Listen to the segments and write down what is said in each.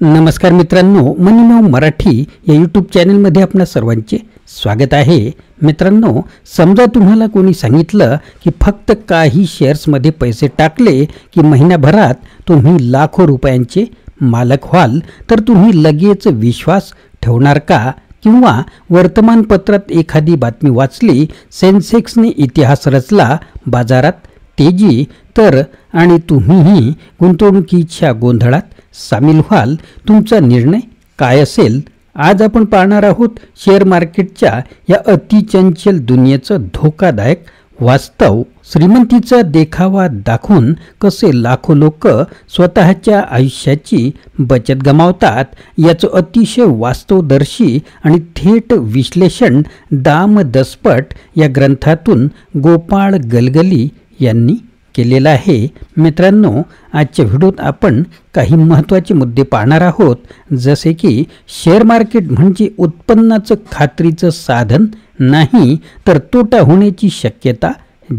नमस्कार मित्रांनो, मनी नाव मराठी या यूट्यूब चॅनलमध्ये आपणा सर्वांचे स्वागत आहे। मित्रांनो, समजा तुम्हाला कोणी सांगितलं की फक्त काही शेअर्समध्ये पैसे टाकले की महिन्याभरात तुम्ही लाखो रुपयांचे मालक व्हाल, तर तुम्ही लगेच विश्वास ठेवणार का? किंवा वर्तमानपत्रात एखादी बातमी वाचली, सेन्सेक्सने इतिहास रचला, बाजारात तेजी, तर आणि तुम्हीही गुंतवणुकीच्या गोंधळात सामील व्हाल, तुमचा निर्णय काय असेल? आज आपण पाहणार आहोत शेअर मार्केटच्या या अतिचंचल दुनियेचं धोकादायक वास्तव। श्रीमंतीचा देखावा दाखवून कसे लाखो लोक स्वतःच्या आयुष्याची बचत गमावतात, याचं अतिशय वास्तवदर्शी आणि थेट विश्लेषण दामदस्पट या ग्रंथातून गोपाळ गलगली यांनी केलेला आहे। मित्रांनो, आजच्या व्हिडिओत आपण काही महत्त्वाचे मुद्दे पाहणार आहोत, जसे की शेअर मार्केट म्हणजे उत्पन्नाचं खात्रीचं साधन नाही, तर तोटा होण्याची शक्यता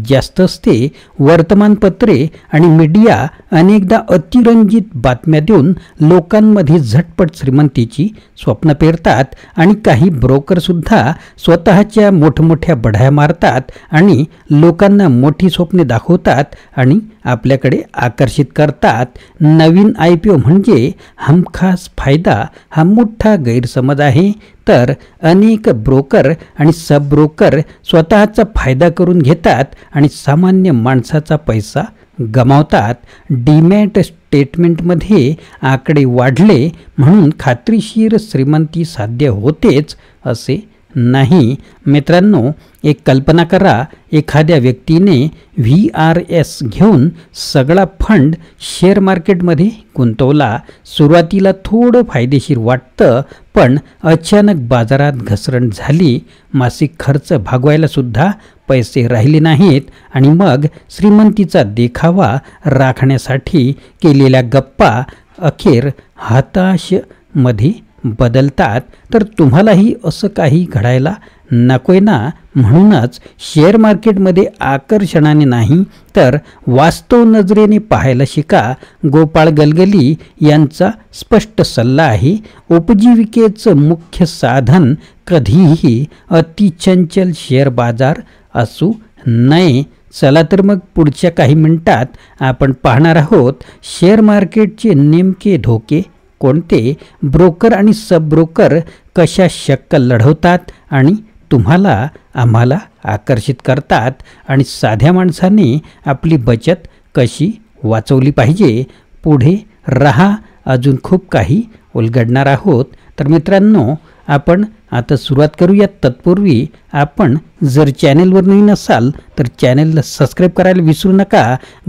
जास्त असते। वर्तमानपत्रे आणि मीडिया अनेकदा अतिरंजित बातम्या देऊन लोकांमध्ये झटपट श्रीमंतीची स्वप्न पेरतात, आणि काही ब्रोकरसुद्धा स्वतःच्या मोठमोठ्या बढाया मारतात आणि लोकांना मोठी स्वप्ने दाखवतात आणि आपल्याकडे आकर्षित करतात। नवीन IPO म्हणजे हमखास फायदा हा मोठा गैरसमज आहे, तर अनेक ब्रोकर आणि सब ब्रोकर स्वतःचा फायदा करून घेतात आणि सामान्य माणसाचा पैसा गमावतात। डीमॅट स्टेटमेंटमध्ये आकडे वाढले म्हणून खात्रीशीर श्रीमंती साध्य होतेच असे नाही। मित्रांनो, एक कल्पना करा, एखाद्या व्यक्तीने VRS घेऊन सगळा फंड शेअर मार्केटमध्ये गुंतवला। सुरुवातीला थोडं फायदेशीर वाटतं, पण अचानक बाजारात घसरण झाली, मासिक खर्च भागवायला सुद्धा पैसे राहिले नाहीत, आणि मग श्रीमंतीचा देखावा राखण्यासाठी केलेल्या गप्पा अखेर हताशेमध्ये बदलतात। तर तुम्हालाही असं काही घडायला नकोय ना? म्हणूनच शेअर मार्केटमध्ये आकर्षणाने नाही, तर वास्तव नजरेने पाहायला शिका। गोपाळ गलगली यांचा स्पष्ट सल्ला आहे, उपजीविकेचं मुख्य साधन कधीही अतिचंचल शेअर बाजार असू नये। चला तर मग पुढच्या काही मिनिटात आपण पाहणार आहोत शेअर मार्केटचे नेमके धोके कोणते, ब्रोकर आणि सब ब्रोकर कशा शक्कल लढवतात आणि तुम्हाला आम्हाला आकर्षित करतात, आणि साध्या माणसाने आपली बचत कशी वाचवली पाहिजे। पुढे रहा, अजून खूप काही उलगडणार आहोत। तर मित्रांनो, आपण आता सुरुवात करूया। तत्पूर्वी आपण जर चॅनेलवर नवीन असाल तर चॅनेलला सबस्क्राईब करायला विसरू नका।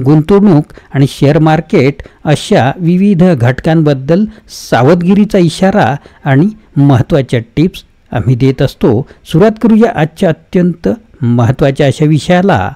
गुंतवणूक आणि शेअर मार्केट अशा विविध घटकांबद्दल सावधगिरीचा इशारा आणि महत्त्वाच्या टिप्स आम्ही देत असतो। सुरुवात करूया आजच्या अत्यंत महत्त्वाच्या अशा विषयाला,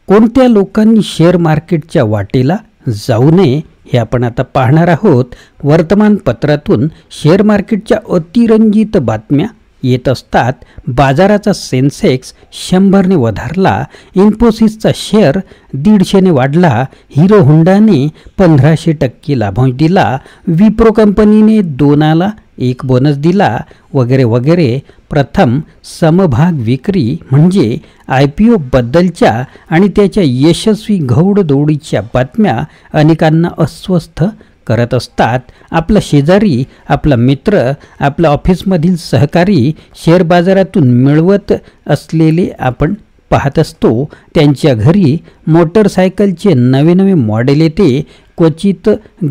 कोणत्या लोकांनी शेअर मार्केटच्या वाटेला जाऊ नये हे आपण आता पाहणार आहोत। वर्तमानपत्रातून शेअर मार्केटच्या अतिरंजित बातम्या येत असतात। बाजाराचा सेन्सेक्स 100ने वधारला, इन्फोसिसचा शेअर 150ने वाढला, हिरो होंडाने 1500% लाभांश दिला, विप्रो कंपनीने 2ला 1 बोनस दिला, वगैरे वगैरे। प्रथम समभाग विक्री म्हणजे IPO बद्दलच्या आणि त्याच्या यशस्वी घौडदौडीच्या बातम्या अनेकांना अस्वस्थ करत असतात। आपला शेजारी, आपला मित्र, आपल्या ऑफिसमधील सहकारी शेअर बाजारातून मिळवत असलेले आपण पाहत असतो। त्यांच्या घरी मोटरसायकलचे नवे नवे मॉडेल येते, क्वचित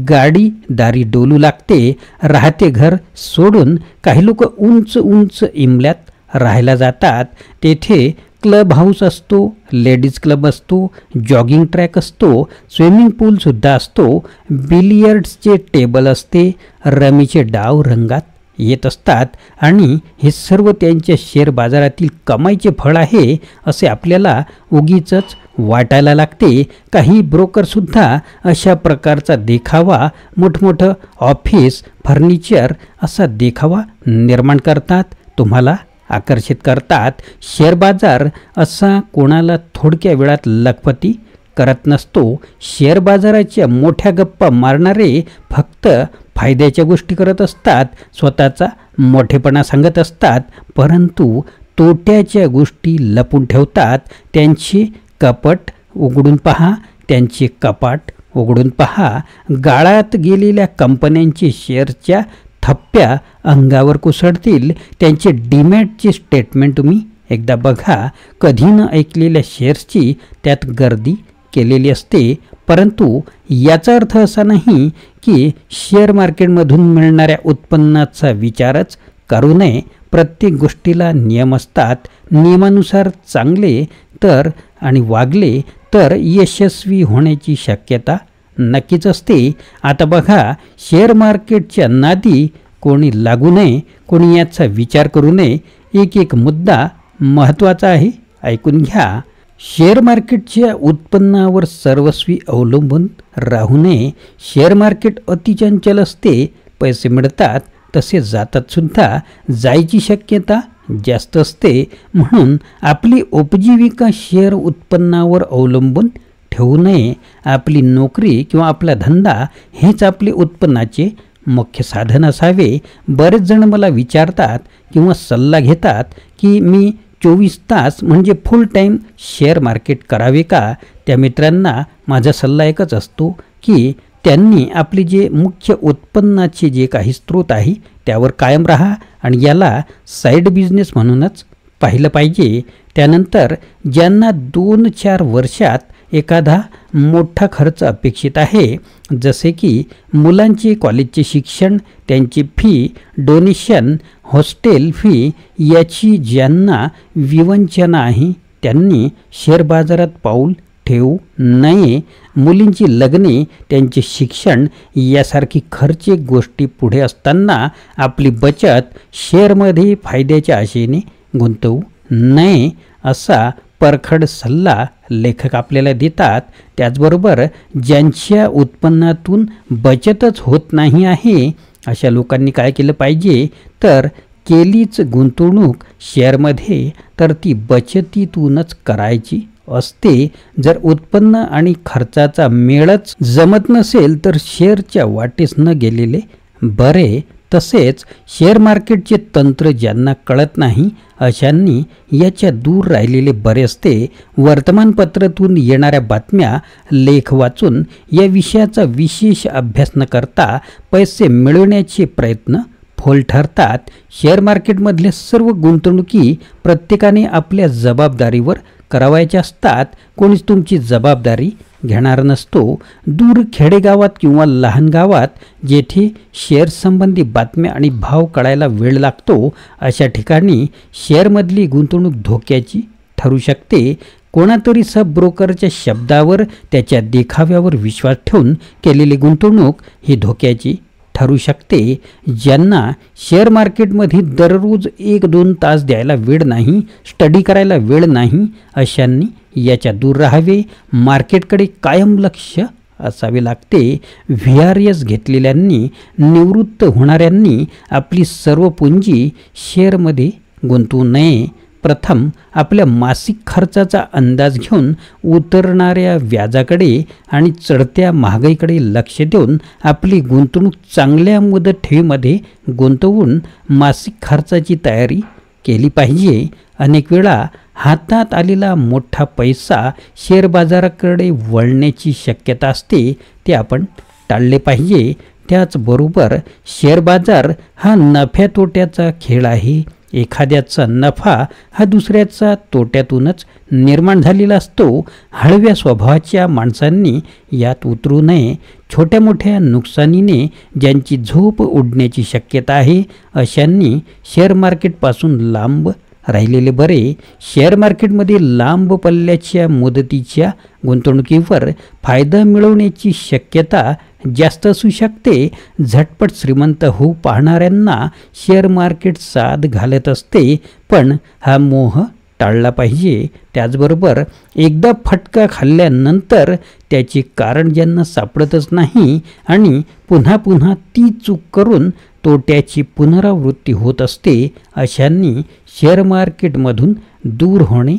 गाडी दारी डोलू लागते। राहते घर सोडून काही लोक उंच उंच इमल्यात राहायला जातात। तेथे क्लब हाऊस असतो, लेडीज क्लब असतो, जॉगिंग ट्रॅक असतो, स्विमिंग पूलसुद्धा असतो, बिलियर्ड्सचे टेबल असते, रमीचे डाव रंगात येत असतात, आणि हे सर्व त्यांच्या शेअर बाजारातील कमाईचे फळ आहे असे आपल्याला उगीचच वाटायला लागते। काही ब्रोकरसुद्धा अशा प्रकारचा देखावा, मोठमोठं ऑफिस, फर्निचर असा देखावा निर्माण करतात, तुम्हाला आकर्षित करतात। शेअर बाजार असा कोणाला थोडक्या वेळात लखपती करत नसतो। शेअर बाजाराच्या मोठ्या गप्पा मारणारे फक्त फायद्याच्या गोष्टी करत असतात, स्वतःचा मोठेपणा सांगत असतात, परंतु तोट्याच्या गोष्टी लपून ठेवतात. त्यांचे कपट उघडून पहा, त्यांचे कपाट उघडून पहा. गाळात गेलेल्या कंपन्यांचे शेअरच्या थप्प्या अंगावर कोसळतील. त्यांचे डीमॅटचे स्टेटमेंट तुम्ही एकदा बघा. कधी न ऐकलेल्या शेअर्सची त्यात गर्दी केलेली असते. परंतु याचा अर्थ असा नाही की शेअर मार्केटमधून मिळणाऱ्या उत्पन्नाचा विचारच करू नये. प्रत्येक गोष्टीला नियम असतात. नियमानुसार चांगले तर आणि वागले तर यशस्वी होण्याची शक्यता नक्कीच असते. आता बघा, शेअर मार्केटच्या नादी कोणी लागू नये, कोणी याचा विचार करू नये. एक एक मुद्दा महत्त्वाचा आहे, ऐकून घ्या. शेअर मार्केटच्या उत्पन्नावर सर्वस्वी अवलंबून राहू नये. शेअर मार्केट अतिचंचल असते. पैसे मिळतात तसे जातात सुद्धा. जायची शक्यता जास्त असते. म्हणून आपली उपजीविका शेअर उत्पन्नावर अवलंबून ठेवू नये. आपली नोकरी किंवा आपला धंदा हेच आपले उत्पन्नाचे मुख्य साधन असावे. बरेच जण मला विचारतात किंवा सल्ला घेतात की मी 24 तास म्हणजे फुल टाईम शेअर मार्केट करावे का? त्या मित्रांना माझा सल्ला एकच असतो की त्यांनी आपले जे मुख्य उत्पन्नाचे जे काही स्रोत आहे त्यावर कायम राहा आणि याला साईड बिझनेस म्हणूनच पाहिलं पाहिजे. त्यानंतर ज्यांना 2-4 वर्षात एखादा मोठा खर्च अपेक्षित आहे, जसे की मुलांचे कॉलेजचे शिक्षण, त्यांची फी, डोनेशन, हॉस्टेल फी, याची ज्यांना विवंचना आहे त्यांनी शेअर बाजारात पाऊल ठेवू नये. मुलींची लग्ने, त्यांचे शिक्षण यासारखी खर्चिक गोष्टी पुढे असताना आपली बचत शेअरमध्ये फायद्याच्या आशेने गुंतवू नये, असा परखड सल्ला लेखक आपल्याला देतात. त्याचबरोबर ज्यांच्या उत्पन्नातून बचतच होत नाही आहे अशा लोकांनी काय केलं पाहिजे, तर केलीच गुंतवणूक शेअरमध्ये तर ती बचतीतूनच करायची असते. जर उत्पन्न आणि खर्चाचा मेळच जमत नसेल तर शेअरच्या वाटेस न गेलेले बरे. तसेच शेअर मार्केटचे तंत्र ज्यांना कळत नाही अशांनी याच्या दूर राहिलेले बरे असते. वर्तमानपत्रातून येणाऱ्या बातम्या, लेख वाचून या विषयाचा विशेष अभ्यास न करता पैसे मिळवण्याचे प्रयत्न फोल ठरतात. शेअर मार्केटमधल्या सर्व गुंतवणुकी प्रत्येकाने आपल्या जबाबदारीवर करावायच्या असतात. कोणीच तुमची जबाबदारी घेणार नसतो. दूर खेडेगावात किंवा लहान गावात जेथे शेअर संबंधी बातम्या आणि भाव कळायला वेळ लागतो अशा ठिकाणी शेअरमधली गुंतवणूक धोक्याची ठरू शकते. कोणातरी सब ब्रोकरच्या शब्दावर, त्याच्या देखाव्यावर विश्वास ठेवून केलेली गुंतवणूक ही धोक्याची ठरू शकते. ज्यांना शेअर मार्केटमध्ये दररोज 1-2 तास द्यायला वेळ नाही, स्टडी करायला वेळ नाही अशांनी याच्या दूर राहावे. मार्केटकडे कायम लक्ष असावे लागते. VRS घेतलेल्यांनी, निवृत्त होणाऱ्यांनी आपली सर्व पुंजी शेअरमध्ये गुंतवू नये. प्रथम आपल्या मासिक खर्चाचा अंदाज घेऊन उतरणाऱ्या व्याजाकडे आणि चढत्या महागाईकडे लक्ष देऊन आपली गुंतवणूक चांगल्या मुदत ठेवीमध्ये गुंतवून मासिक खर्चाची तयारी केली पाहिजे. अनेक वेळा हातात आलेला मोठा पैसा शेअर बाजाराकडे वळण्याची शक्यता असते, ते आपण टाळले पाहिजे. त्याचबरोबर शेअर बाजार हा नफ्या तोट्याचा खेळ आहे. एखाद्याचा नफा हा दुसऱ्याचा तोट्यातूनच निर्माण झालेला असतो. हळव्या स्वभावाच्या माणसांनी यात उतरू नये. छोट्या मोठ्या नुकसानीने ज्यांची झोप उडण्याची शक्यता आहे अशांनी शेअर मार्केटपासून लांब राहिलेले बरे. शेअर मार्केटमध्ये लांब पल्ल्याच्या मुदतीच्या गुंतवणुकीवर फायदा मिळवण्याची शक्यता जास्त असू शकते. झटपट श्रीमंत होऊ पाहणाऱ्यांना शेअर मार्केट साथ घालत असते, पण हा मोह टाळला पाहिजे. त्याचबरोबर एकदा फटका खाल्ल्यानंतर त्याचे कारण ज्यांना सापडतच नाही आणि पुन्हा पुन्हा ती चूक करून तोट्याची पुनरावृत्ती होत असते अशांनी शेअर मार्केटमधून दूर होणे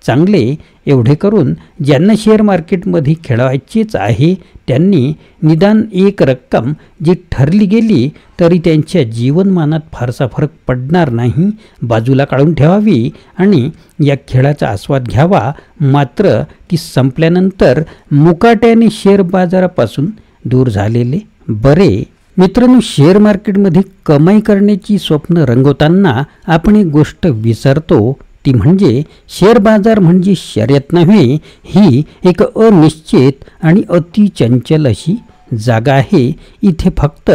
चांगले. एवढे करून ज्यांना शेअर मार्केटमध्ये खेळायचेच आहे त्यांनी निदान एक रक्कम जी ठरली गेली तरी त्यांच्या जीवनमानात फारसा फरक पडणार नाही बाजूला काढून ठेवावी आणि या खेळाचा आस्वाद घ्यावा. मात्र ती संपल्यानंतर मुकाट्याने शेअर बाजारापासून दूर झालेले बरे. मित्रांनो, शेअर मार्केटमध्ये कमाई करण्याची स्वप्न रंगवताना आपण एक गोष्ट विसरतो, ती म्हणजे शेअर बाजार म्हणजे शर्यत नव्हे. ही एक अनिश्चित आणि अतिचंचल अशी जागा आहे. इथे फक्त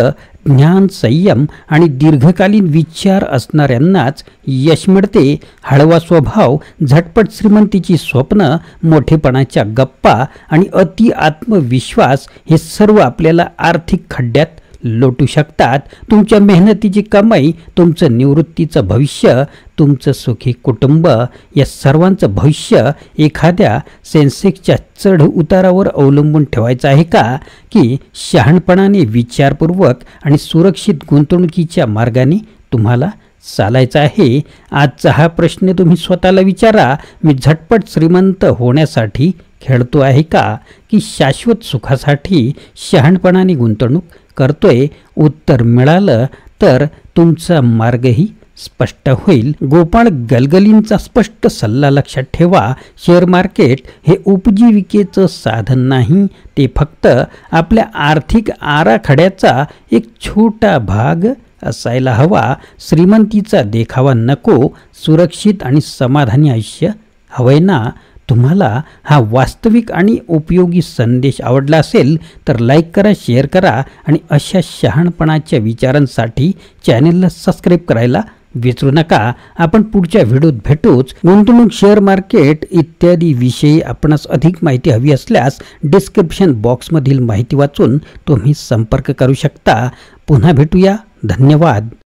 ज्ञान, संयम आणि दीर्घकालीन विचार असणाऱ्यांनाच यश मिळते. हळवा स्वभाव, झटपट श्रीमंतीची स्वप्न, मोठेपणाच्या गप्पा आणि अति आत्मविश्वास हे सर्व आपल्याला आर्थिक खड्ड्यात लोटू शकतात. तुमच्या मेहनतीची कमाई, तुमचं निवृत्तीचं भविष्य, तुमचं सुखी कुटुंब या सर्वांचं भविष्य एखाद्या सेन्सेक्सच्या चढ उतारावर अवलंबून ठेवायचं आहे का, की शहाणपणाने, विचारपूर्वक आणि सुरक्षित गुंतवणुकीच्या मार्गाने तुम्हाला चालायचं आहे? आजचा हा प्रश्न तुम्ही स्वतःला विचारा. मी झटपट श्रीमंत होण्यासाठी खेळतो आहे का, की शाश्वत सुखासाठी शहाणपणाने गुंतवणूक करतोय? उत्तर मिळालं तर तुमचा मार्गही स्पष्ट होईल. गोपाळ गलगलींचा स्पष्ट सल्ला लक्षात ठेवा. शेअर मार्केट हे उपजीविकेचं साधन नाही, ते फक्त आपल्या आर्थिक आराखड्याचा एक छोटा भाग असायला हवा. श्रीमंतीचा देखावा नको, सुरक्षित आणि समाधानी आयुष्य हवंय ना? तुम्हाला हा वास्तविक आणि उपयोगी संदेश आवडला असेल तर लाईक करा, शेअर करा आणि अशा शहाणपणाच्या विचारांसाठी चॅनेलला सबस्क्राईब करायला विसरू नका. आपण पुढच्या व्हिडिओत भेटूच. गुंतवणूक, शेअर मार्केट इत्यादी विषयी आपणास अधिक माहिती हवी असल्यास डिस्क्रिप्शन बॉक्समधील माहिती वाचून तुम्ही संपर्क करू शकता. पुन्हा भेटूया. धन्यवाद.